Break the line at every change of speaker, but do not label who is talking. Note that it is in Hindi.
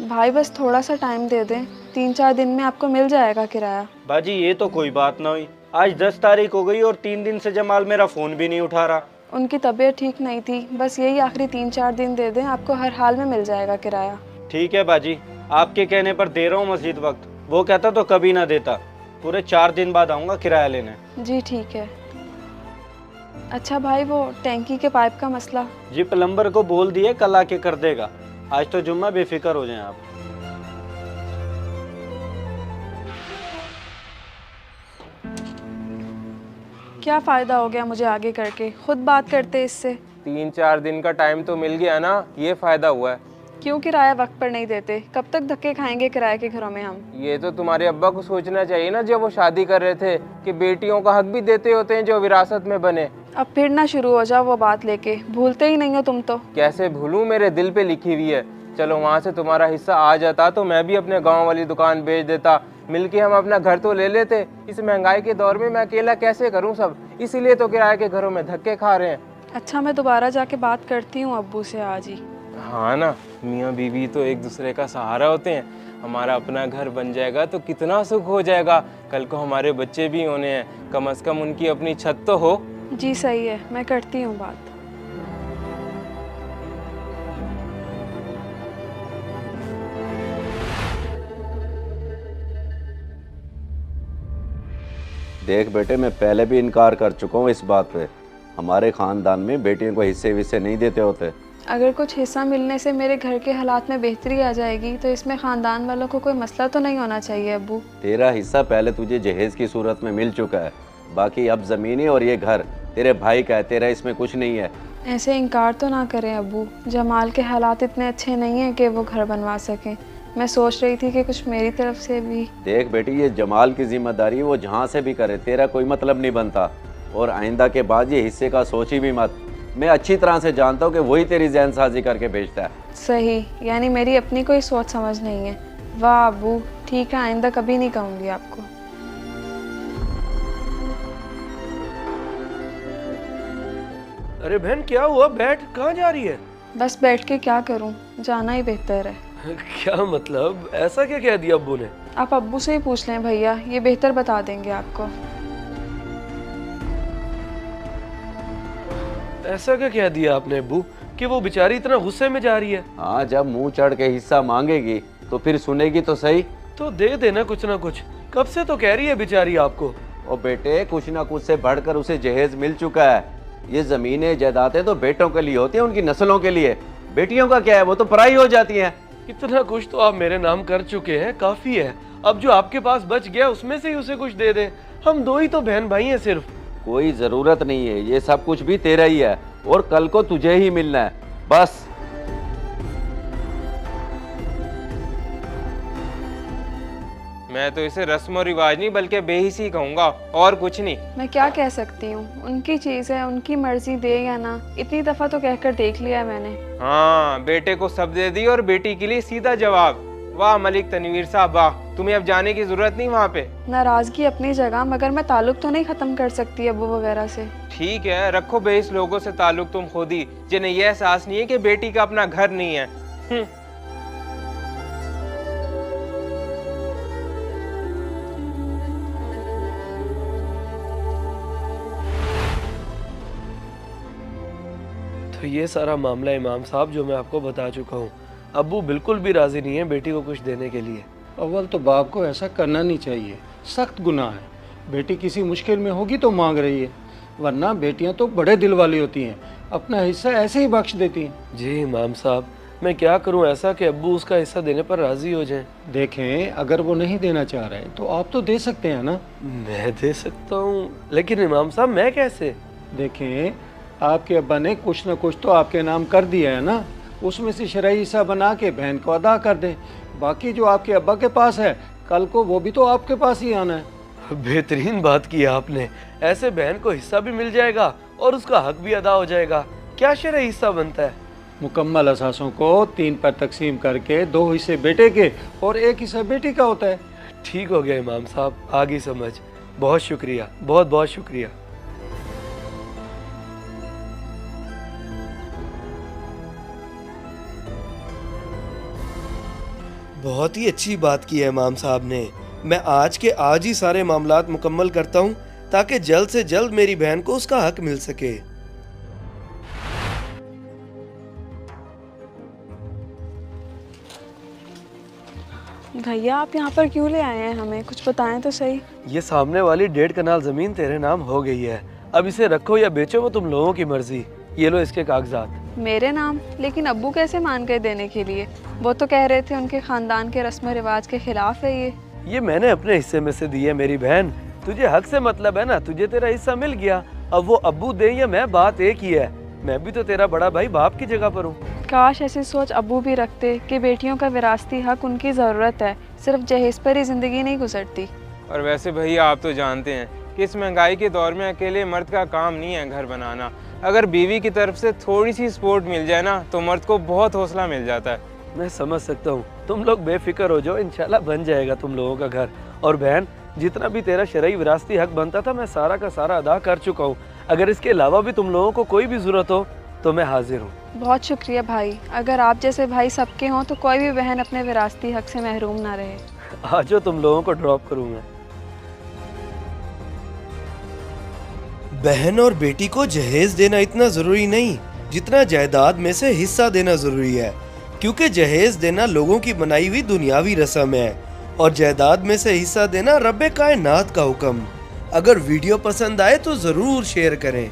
भाई बस थोड़ा सा टाइम दे दें, 3-4 दिन में आपको मिल जाएगा किराया।
बाजी ये तो कोई बात ना हुई। आज 10 तारीख हो गई और 3 दिन से जमाल मेरा फोन भी नहीं उठा रहा।
उनकी तबीयत ठीक नहीं थी, बस यही आखिरी 3-4 दिन दे दें, आपको हर हाल में मिल जाएगा किराया।
ठीक है बाजी, आपके कहने पर दे रहा हूँ मजीद वक्त। वो कहता तो कभी ना देता। पूरे 4 दिन बाद आऊँगा किराया लेने।
जी ठीक है। अच्छा भाई, वो टैंकी के पाइप का मसला।
जी प्लम्बर को बोल दिए कल आके कर देगा। आज तो जुम्मा, बेफिक्र हो जाएं आप।
क्या फ़ायदा हो गया मुझे आगे करके, खुद बात करते इससे।
3-4 दिन का टाइम तो मिल गया ना, ये फायदा हुआ है।
क्यों किराया वक्त पर नहीं देते? कब तक धक्के खाएंगे किराए के घरों में हम?
ये तो तुम्हारे अब्बा को सोचना चाहिए ना, जब वो शादी कर रहे थे, कि बेटियों का हक भी देते होते हैं जो विरासत में बने।
अब फिर ना शुरू हो जाओ वो बात लेके, भूलते ही नहीं हो तुम तो।
कैसे भूलूं, मेरे दिल पे लिखी हुई है। चलो वहाँ से तुम्हारा हिस्सा आ जाता तो मैं भी अपने गाँव वाली दुकान बेच देता, मिलके हम अपना घर तो ले लेते। इस महंगाई के दौर में मैं अकेला कैसे करूँ सब, इसीलिए तो किराए के घरों में धक्के खा रहे हैं।
अच्छा, मैं दोबारा जाके बात करती हूँ अब्बू से आज ही।
हाँ ना, मियाँ बीवी तो एक दूसरे का सहारा होते हैं। हमारा अपना घर बन जाएगा तो कितना सुख हो जाएगा। कल को हमारे बच्चे भी होने हैं, कम से कम उनकी अपनी छत तो हो।
जी सही है, मैं करती हूँ बात।
देख बेटे, मैं पहले भी इनकार कर चुका हूँ इस बात पे। हमारे ख़ानदान में बेटियों को हिस्से विस्से नहीं देते होते।
अगर कुछ हिस्सा मिलने से मेरे घर के हालात में बेहतरी आ जाएगी तो इसमें ख़ानदान वालों को कोई मसला तो नहीं होना चाहिए अब्बू।
तेरा हिस्सा पहले तुझे जहेज की सूरत में मिल चुका है, बाकी अब ज़मीनें और ये घर तेरे भाई का है, तेरा इसमें कुछ नहीं है।
ऐसे इनकार तो ना करें अब्बू, जमाल के हालात इतने अच्छे नहीं हैं कि वो घर बनवा सकें। मैं सोच रही थी कि कुछ मेरी तरफ से भी।
देख बेटी, ये जमाल की जिम्मेदारी वो जहाँ से भी करे, तेरा कोई मतलब नहीं बनता। और आइंदा के बाद ये हिस्से का सोची भी मत। मैं अच्छी तरह से जानता हूँ कि वही तेरी जहन साजी करके भेजता है।
सही, यानी मेरी अपनी कोई सोच समझ नहीं है। वाह अब्बू, ठीक है, आइंदा कभी नहीं कहूँगी आपको।
अरे बहन क्या हुआ, बैठ, कहाँ जा रही है?
बस बैठ के क्या करूँ, जाना ही बेहतर है।
क्या मतलब, ऐसा क्या कह दिया अब्बू ने?
आप अब्बू से ही पूछ लें भैया, ये बेहतर बता देंगे आपको।
ऐसा क्या कह दिया आपने अब्बू कि वो बेचारी इतना गुस्से में जा रही है?
हाँ, जब मुंह चढ़ के हिस्सा मांगेगी तो फिर सुनेगी तो सही।
तो दे देना कुछ ना कुछ, कब से तो कह रही है बेचारी आपको।
और बेटे, कुछ ना कुछ से बढ़कर उसे जहेज मिल चुका है। ये जमीनें जायदादें तो बेटों के लिए होती हैं, उनकी नस्लों के लिए। बेटियों का क्या है, वो तो पराई हो जाती हैं।
इतना कुछ तो आप मेरे नाम कर चुके हैं, काफी है। अब जो आपके पास बच गया उसमें से ही उसे कुछ दे दें। हम दो ही तो बहन भाई हैं सिर्फ।
कोई जरूरत नहीं है, ये सब कुछ भी तेरा ही है और कल को तुझे ही मिलना है, बस।
मैं तो इसे रस्म और रिवाज नहीं बल्कि बेहिसी कहूँगा, और कुछ नहीं।
मैं क्या कह सकती हूँ, उनकी चीज़ है, उनकी मर्जी दे या ना। इतनी दफ़ा तो कहकर देख लिया है मैंने।
हाँ, बेटे को सब दे दी और बेटी के लिए सीधा जवाब। वाह मलिक तनवीर साहब वाह, तुम्हें अब जाने की जरूरत नहीं वहाँ पे।
नाराज़गी अपनी जगह, मगर मैं ताल्लुक तो नहीं ख़त्म कर सकती अब्बू वगैरह से।
ठीक है, रखो बेइस लोगों से ताल्लुक तुम खुद ही, जिन्हें यह एहसास नहीं है कि बेटी का अपना घर नहीं है।
तो ये सारा मामला इमाम साहब जो मैं आपको बता चुका हूँ। अब्बू बिल्कुल भी राजी नहीं है बेटी को कुछ देने के लिए।
अव्वल तो बाप को ऐसा करना नहीं चाहिए, सख्त गुनाह है। बेटी किसी मुश्किल में होगी तो मांग रही है, वरना बेटियां तो बड़े दिल वाली होती हैं, अपना हिस्सा ऐसे ही बख्श देती हैं।
जी इमाम साहब, मैं क्या करूं ऐसा कि अब्बू उसका हिस्सा देने पर राजी हो जाएं।
देखें, अगर वो नहीं देना चाह रहे तो आप तो दे सकते हैं ना।
मैं दे सकता हूं, लेकिन इमाम साहब मैं कैसे?
देखें, आपके अब्बा ने कुछ न कुछ तो आपके नाम कर दिया है ना, उसमें से शरई हिस्सा बना के बहन को अदा कर दें। बाकी जो आपके अब्बा के पास है, कल को वो भी तो आपके पास ही आना है।
बेहतरीन बात की आपने, ऐसे बहन को हिस्सा भी मिल जाएगा और उसका हक भी अदा हो जाएगा। क्या शरई हिस्सा बनता है?
मुकम्मल असासों को 3 पर तकसीम करके 2 हिस्से बेटे के और 1 हिस्सा बेटी का होता है।
ठीक हो गया इमाम साहब, आ गई समझ। बहुत शुक्रिया, बहुत बहुत शुक्रिया। बहुत ही अच्छी बात की है इमाम साहब ने। मैं आज के आज ही सारे मामलात मुकम्मल करता हूँ ताकि जल्द से जल्द मेरी बहन को उसका हक मिल सके।
भैया आप यहाँ पर क्यों ले आए हैं हमें, कुछ बताएं तो सही।
ये सामने वाली 1.5 कनाल जमीन तेरे नाम हो गई है। अब इसे रखो या बेचो वो तुम लोगों की मर्जी। ये लो इसके कागजात।
मेरे नाम? लेकिन अब्बू कैसे मान गए देने के लिए? वो तो कह रहे थे उनके खानदान के रस्म रिवाज के खिलाफ है ये
मैंने अपने हिस्से में से दी है मेरी बहन। तुझे हक से मतलब है ना, तुझे तेरा हिस्सा मिल गया। अब वो अब्बू दे या मैं, बात एक ही है। मैं भी तो तेरा बड़ा भाई बाप की जगह पर हूँ।
काश ऐसी सोच अब्बू भी रखते कि बेटियों का विरासती हक उनकी ज़रूरत है, सिर्फ जहेज पर ही ज़िंदगी नहीं गुजरती।
और वैसे भैया आप तो जानते हैं कि इस महंगाई के दौर में अकेले मर्द का काम नहीं है घर बनाना। अगर बीवी की तरफ से थोड़ी सी सपोर्ट मिल जाए ना तो मर्द को बहुत हौसला मिल जाता है।
मैं समझ सकता हूँ, तुम लोग बेफिक्र हो जाओ, इंशाल्लाह बन जाएगा तुम लोगों का घर। और बहन, जितना भी तेरा शरई विरासती हक बनता था मैं सारा का सारा अदा कर चुका हूँ। अगर इसके अलावा भी तुम लोगों को कोई भी ज़रूरत हो तो मैं हाजिर हूँ।
बहुत शुक्रिया भाई, अगर आप जैसे भाई सबके हों तो कोई भी बहन अपने विरासती हक से महरूम ना रहे।
आज जो तुम लोगों को ड्रॉप करूँ मैं। बहन और बेटी को जहेज देना इतना जरूरी नहीं जितना जायदाद में से हिस्सा देना जरूरी है, क्योंकि जहेज देना लोगों की बनाई हुई दुनियावी रस्म है और जायदाद में से हिस्सा देना रब्बे कायनात का हुक्म। अगर वीडियो पसंद आए तो जरूर शेयर करें।